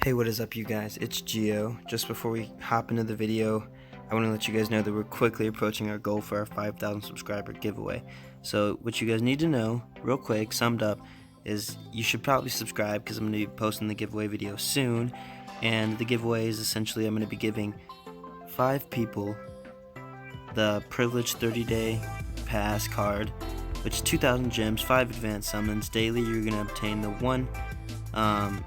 Hey, what is up, you guys? It's Gio. Just before we hop into the video, I want to let you guys know that we're quickly approaching our goal for our 5,000 subscriber giveaway. So what you guys need to know, real quick, summed up, is you should probably subscribe because I'm going to be posting the giveaway video soon. And the giveaway is essentially I'm going to be giving 5 people the Privilege 30-day pass card, which is 2,000 gems, 5 advanced summons. Daily you're going to obtain the 1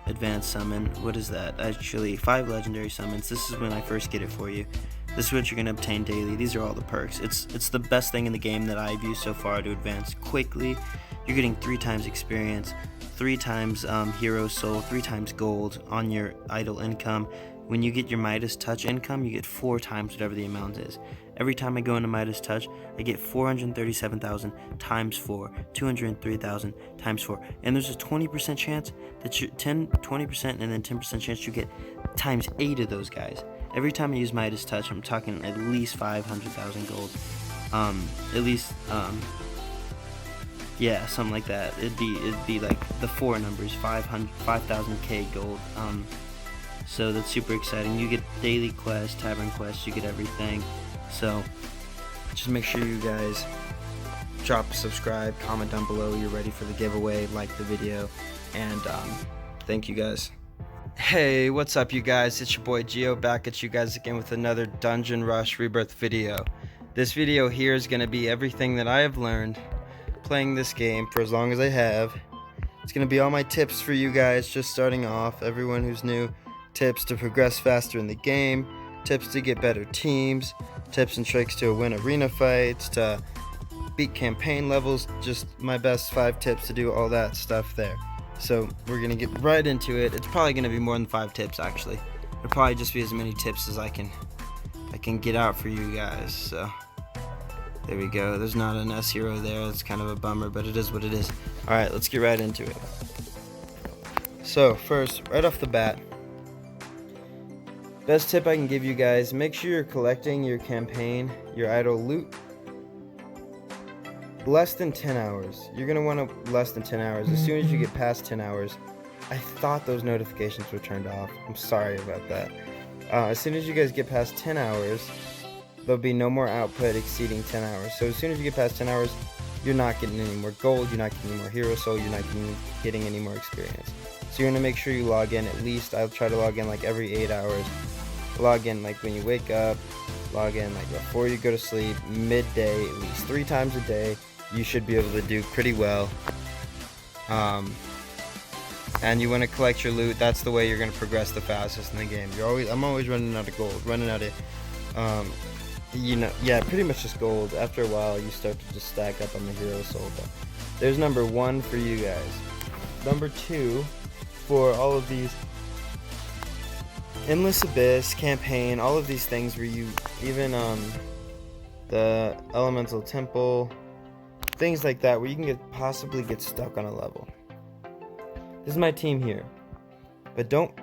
advanced summon. What is that? Actually 5 legendary summons. This is when I first get it for you. This is what you're going to obtain daily. These are all the perks. It's the best thing in the game that I've used so far to advance quickly. You're getting 3 times experience, 3 times hero soul, 3 times gold on your idle income. When you get your Midas Touch income, you get 4 times whatever the amount is. Every time I go into Midas Touch, I get 437,000 times 4, 203,000 times 4. And there's a 20% chance that you 20% and then 10% chance you get times 8 of those guys. Every time I use Midas Touch, I'm talking at least 500,000 gold. Yeah, something like that. It'd be like the 4 numbers, 5,000k gold. So that's super exciting. You get daily quests, tavern quests, you get everything. So just make sure you guys drop a subscribe, comment down below you're ready for the giveaway, like the video, and thank you guys. Hey, what's up, you guys? It's your boy Gio back at you guys again with another Dungeon Rush Rebirth video. This video here is going to be everything that I have learned playing this game for as long as I have. It's going to be all my tips for you guys just starting off, everyone who's new. Tips to progress faster in the game, tips to get better teams, tips and tricks to win arena fights, to beat campaign levels, just my best 5 tips to do all that stuff there. So we're gonna get right into it. It's probably gonna be more than 5 tips actually. It'll probably just be as many tips as I can get out for you guys. So there we go. There's not an S hero there. That's kind of a bummer, but it is what it is. Alright, let's get right into it. So first, right off the bat, best tip I can give you guys, make sure you're collecting your campaign, your idle loot, less than 10 hours. You're going to want to less than 10 hours. As soon as you get past 10 hours, I thought those notifications were turned off. I'm sorry about that. As soon as you guys get past 10 hours, there'll be no more output exceeding 10 hours. So as soon as you get past 10 hours, you're not getting any more gold, you're not getting any more hero soul, you're not getting any more experience. So you're going to make sure you log in at least, I'll try to log in like every 8 hours. Log in like when you wake up, log in like before you go to sleep, midday, at least 3 times a day. You should be able to do pretty well. And you want to collect your loot. That's the way you're going to progress the fastest in the game. I'm always running out of gold, running out of pretty much just gold. After a while you start to just stack up on the hero soul. But there's number 1 for you guys. Number 2 for all of these Endless Abyss, campaign, all of these things where you, even the Elemental Temple, things like that where you can possibly get stuck on a level. This is my team here, but don't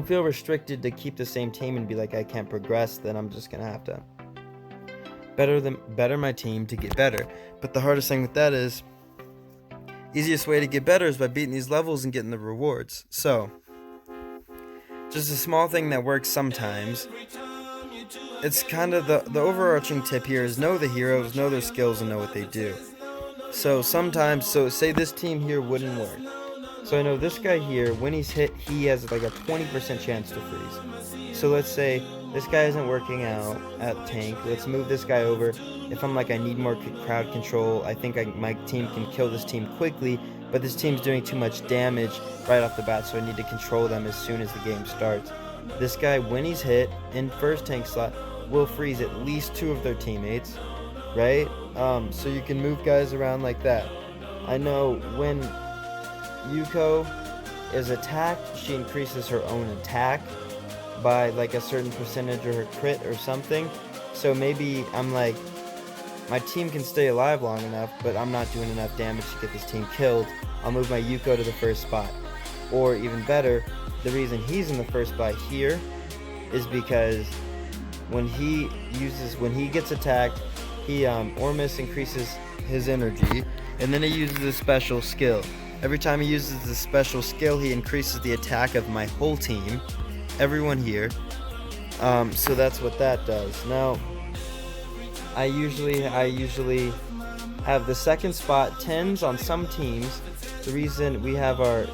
feel restricted to keep the same team and be like, I can't progress, then I'm just gonna have to better my team to get better. But the hardest thing with that is, easiest way to get better is by beating these levels and getting the rewards. So just a small thing that works sometimes. It's kind of the overarching tip here is know the heroes, know their skills, and know what they do. So sometimes, say this team here wouldn't work. So I know this guy here, when he's hit, he has like a 20% chance to freeze. So let's say this guy isn't working out at tank. Let's move this guy over. If I'm like, I need more crowd control, I think my team can kill this team quickly, but this team's doing too much damage right off the bat, so I need to control them as soon as the game starts. This guy, when he's hit in first tank slot, will freeze at least 2 of their teammates, right? So you can move guys around like that. I know when Yuko is attacked, she increases her own attack by like a certain percentage of her crit or something. So maybe I'm like, my team can stay alive long enough, but I'm not doing enough damage to get this team killed. I'll move my Yuko to the first spot. Or even better, the reason he's in the first spot here is because when he gets attacked, Ormus increases his energy, and then he uses a special skill. Every time he uses this special skill, he increases the attack of my whole team, everyone here. So that's what that does. Now, I usually have the second spot 10s on some teams. The reason we have our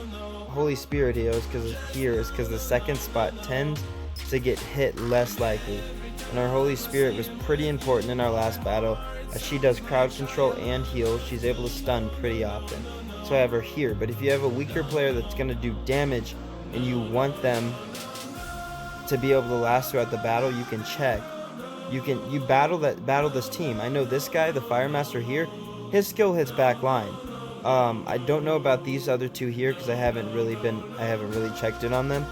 Holy Spirit heroes is because the second spot tends to get hit less likely. And our Holy Spirit was pretty important in our last battle, as she does crowd control and heal. She's able to stun pretty often. So I have her here. But if you have a weaker player that's going to do damage and you want them to be able to last throughout the battle, you can check. You battle this team. I know this guy, the Fire Master here, his skill hits back line. I don't know about these other two here because I haven't really checked in on them.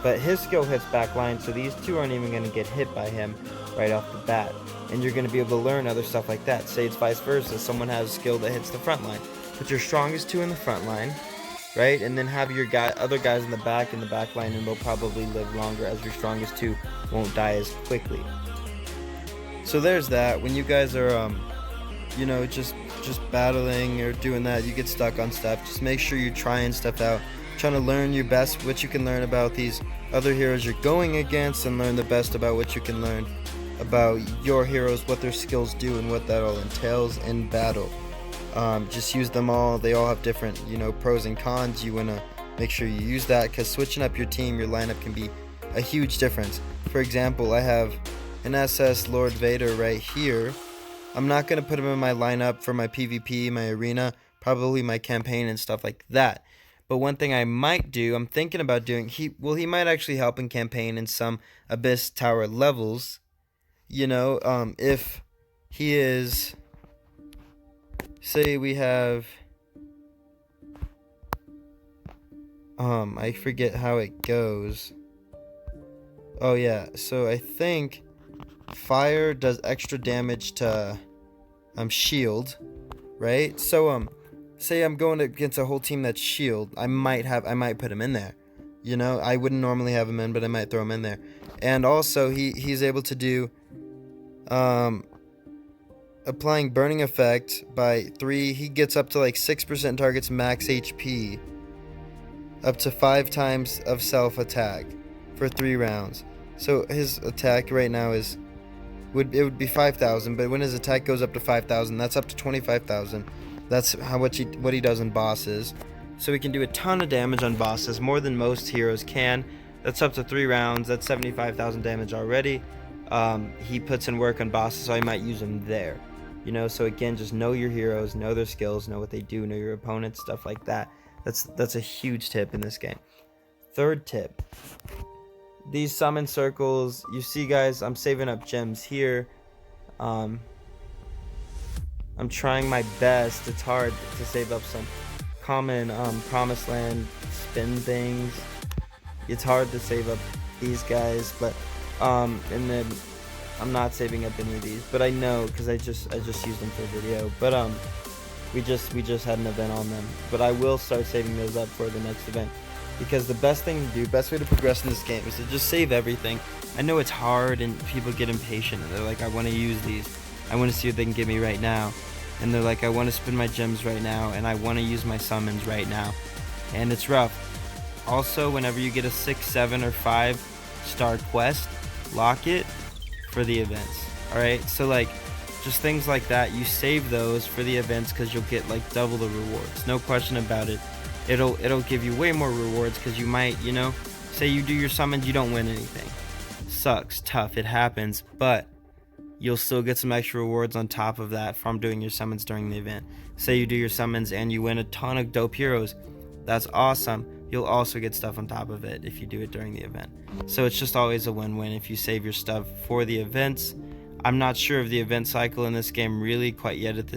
But his skill hits back line, so these two aren't even going to get hit by him right off the bat. And you're going to be able to learn other stuff like that. Say it's vice versa. Someone has a skill that hits the front line. Put your strongest two in the front line, right? And then have your other guys in the back line, and they'll probably live longer, as your strongest two won't die as quickly. So there's that. When you guys are, just battling or doing that, you get stuck on stuff. Just make sure you're trying stuff out, trying to learn your best, what you can learn about these other heroes you're going against, and learn the best about what you can learn about your heroes, what their skills do, and what that all entails in battle. Just use them all. They all have different, pros and cons. You want to make sure you use that, because switching up your team, your lineup can be a huge difference. For example, I have an SS Lord Vader right here. I'm not going to put him in my lineup for my PvP, my arena, probably my campaign and stuff like that. But one thing I might do, I'm thinking about doing, he might actually help in campaign in some Abyss Tower levels. If he is, say we have, I forget how it goes. Oh yeah, so I think fire does extra damage to shield, right? So say I'm going against a whole team that's shield, I might put him in there. I wouldn't normally have him in, but I might throw him in there. And also he's able to do applying burning effect by 3. He gets up to like 6% targets max HP, up to 5 times of self attack for 3 rounds. So his attack right now would be 5,000, but when his attack goes up to 5,000, that's up to 25,000. That's what he does in bosses. So he can do a ton of damage on bosses, more than most heroes can. That's up to 3 rounds. That's 75,000 damage already. He puts in work on bosses, so I might use him there. So again, just know your heroes, know their skills, know what they do, know your opponents, stuff like that. That's a huge tip in this game. Third tip. These summon circles, you see guys, I'm saving up gems here. I'm trying my best. It's hard to save up some common promised land spin things. It's hard to save up these guys, but and then I'm not saving up any of these, but I know because I just used them for a video. But we just had an event on them, but I will start saving those up for the next event. Because the best thing to do, best way to progress in this game is to just save everything. I know it's hard and people get impatient and they're like, I want to use these. I want to see what they can give me right now. And they're like, I want to spin my gems right now and I want to use my summons right now. And it's rough. Also, whenever you get a 6, 7, or 5 star quest, lock it for the events. Alright, so just things like that, you save those for the events because you'll get double the rewards. No question about it. It'll give you way more rewards because you might, say you do your summons, you don't win anything. Sucks, tough, it happens, but you'll still get some extra rewards on top of that from doing your summons during the event. Say you do your summons and you win a ton of dope heroes. That's awesome. You'll also get stuff on top of it if you do it during the event. So it's just always a win-win if you save your stuff for the events. I'm not sure of the event cycle in this game really quite yet at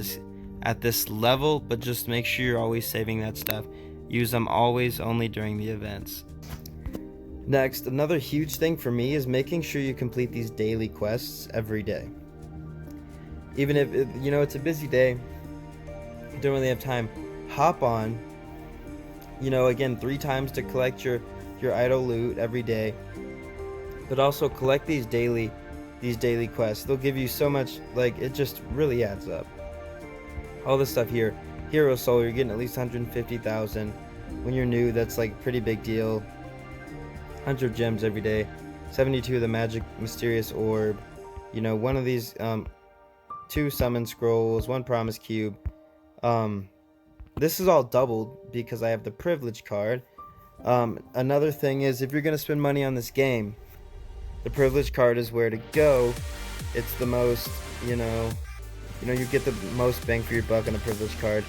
this level, but just make sure you're always saving that stuff. Use them always only during the events. Next, another huge thing for me is making sure you complete these daily quests every day. Even if it's a busy day, don't really have time, hop on, again 3 times to collect your idle loot every day, but also collect these daily quests. They'll give you so much, it just really adds up. All this stuff here, hero soul, you're getting at least 150,000. When you're new, that's like a pretty big deal. 100 gems every day. 72 of the magic mysterious orb. You know, one of these, 2 summon scrolls, 1 promise cube. This is all doubled because I have the privilege card. Another thing is, if you're gonna spend money on this game, the privilege card is where to go. It's the most, you get the most bang for your buck on a privilege card.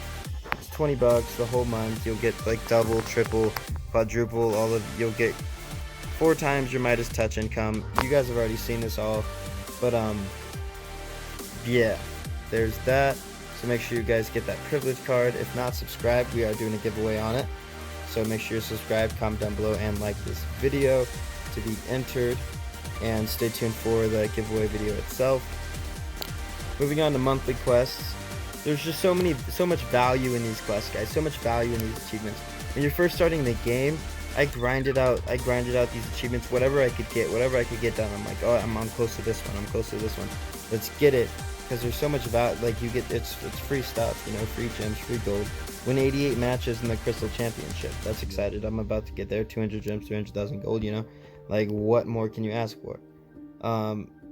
It's 20 bucks the whole month. You'll get like double, triple, quadruple, you'll get 4 times your Midas touch income. You guys have already seen this all, but yeah, there's that. So make sure you guys get that privilege card. If not subscribed, we are doing a giveaway on it. So make sure you're subscribed, comment down below, and like this video to be entered. And stay tuned for the giveaway video itself. Moving on to monthly quests. There's just so much value in these quests, guys. So much value in these achievements. When you're first starting the game, I grinded out these achievements, whatever I could get done. I'm like, oh, I'm close to this one. I'm close to this one. Let's get it. Because there's so much value. Like, you get, it's free stuff, free gems, free gold. Win 88 matches in the Crystal Championship. That's excited. I'm about to get there. 200 gems, 300,000 gold, Like, what more can you ask for?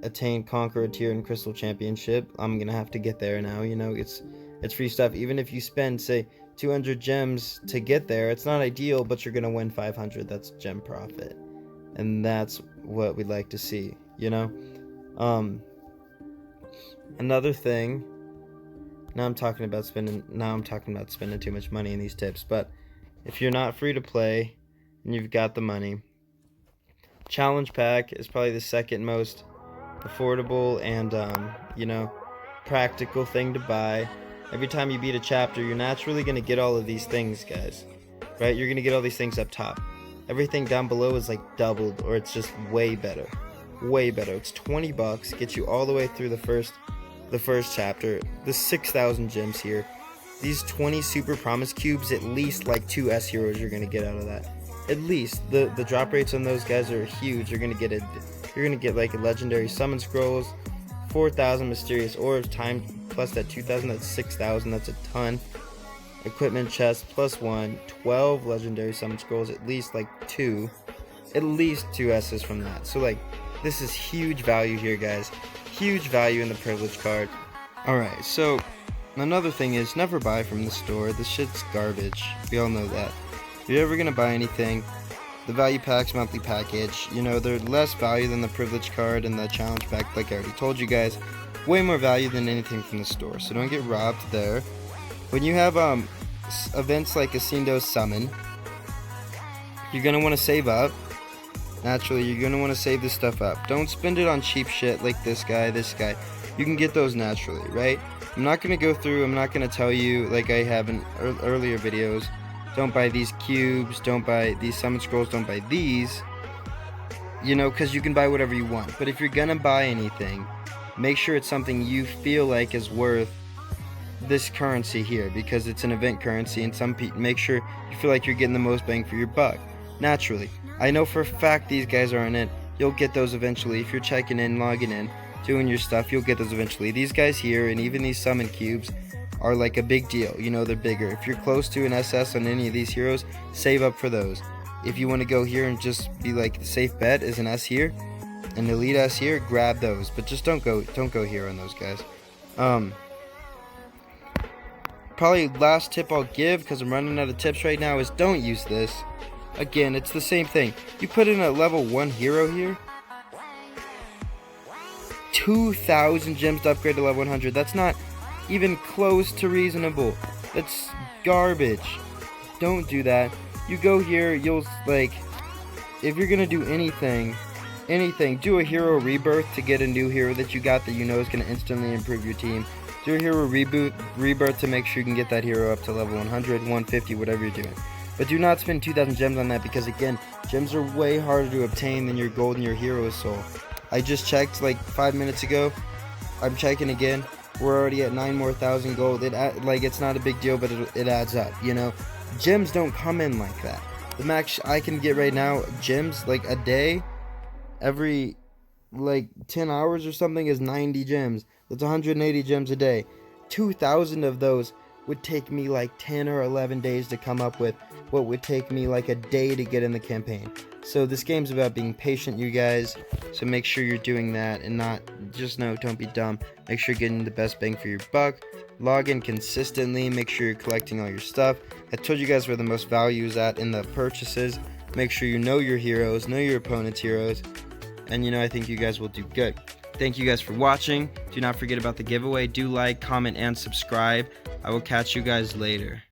Attain Conquer a tier in Crystal Championship. I'm gonna have to get there now, It's free stuff. Even if you spend, say, 200 gems to get there, it's not ideal, but you're gonna win 500. That's gem profit. And that's what we'd like to see, Another thing, now I'm talking about spending too much money in these tips, but if you're not free to play and you've got the money, challenge pack is probably the second most affordable and practical thing to buy. Every time you beat a chapter, you're naturally going to get all of these things, guys, right? You're going to get all these things up top. Everything down below is like doubled, or it's just way better. It's 20 bucks, gets you all the way through the first chapter. The 6,000 gems here, these 20 super promise cubes, at least like 2 S heroes you're going to get out of that. At least the drop rates on those guys are huge. You're gonna get like a legendary summon scrolls, 4,000 mysterious orbs times plus that 2,000. That's 6,000. That's a ton. Equipment chest plus 1, 12 legendary summon scrolls. At least 2 S's from that. So like, this is huge value here, guys. Huge value in the privilege card. All right. So another thing is, never buy from the store. This shit's garbage. We all know that. If you're ever going to buy anything, the value packs, monthly package, they're less value than the privilege card and the challenge pack, like I already told you guys. Way more value than anything from the store, so don't get robbed there. When you have events like Asindo Summon, you're going to want to save up. Naturally, you're going to want to save this stuff up. Don't spend it on cheap shit like this guy. You can get those naturally, right? I'm not going to go through, I'm not going to tell you like I have in earlier videos. Don't buy these cubes, don't buy these summon scrolls, don't buy these, because you can buy whatever you want. But if you're gonna buy anything, make sure it's something you feel like is worth this currency here, because it's an event currency, and make sure you feel like you're getting the most bang for your buck. Naturally, I know for a fact these guys aren't it. You'll get those eventually. If you're checking in, logging in, doing your stuff, you'll get those eventually. These guys here, and even these summon cubes, are like a big deal. They're bigger. If you're close to an SS on any of these heroes, save up for those. If you want to go here and just be like, the safe bet is an S here, an elite S here, grab those. But just don't go here on those guys. Probably last tip I'll give, because I'm running out of tips right now, is don't use this. Again, it's the same thing. You put in a level 1 hero here, 2,000 gems to upgrade to level 100. That's not even close to reasonable. That's garbage. Don't do that. You go here, you'll if you're gonna do anything, do a hero rebirth to get a new hero that you got that is gonna instantly improve your team. Do a hero rebirth to make sure you can get that hero up to level 100, 150, whatever you're doing. But do not spend 2,000 gems on that, because again, gems are way harder to obtain than your gold and your hero soul. I just checked 5 minutes ago. I'm checking again. We're already at 9,000 gold. It's not a big deal, but it adds up, Gems don't come in like that. The max I can get right now, gems, a day, every, 10 hours or something, is 90 gems. That's 180 gems a day. 2,000 of those would take me like 10 or 11 days to come up with what would take me like a day to get in the campaign. So this game's about being patient, you guys. So make sure you're doing that and not just don't be dumb. Make sure you're getting the best bang for your buck. Log in consistently. Make sure you're collecting all your stuff. I told you guys where the most value is at in the purchases. Make sure you know your heroes, know your opponent's heroes, and I think you guys will do good. Thank you guys for watching. Do not forget about the giveaway. Do like, comment, and subscribe. I will catch you guys later.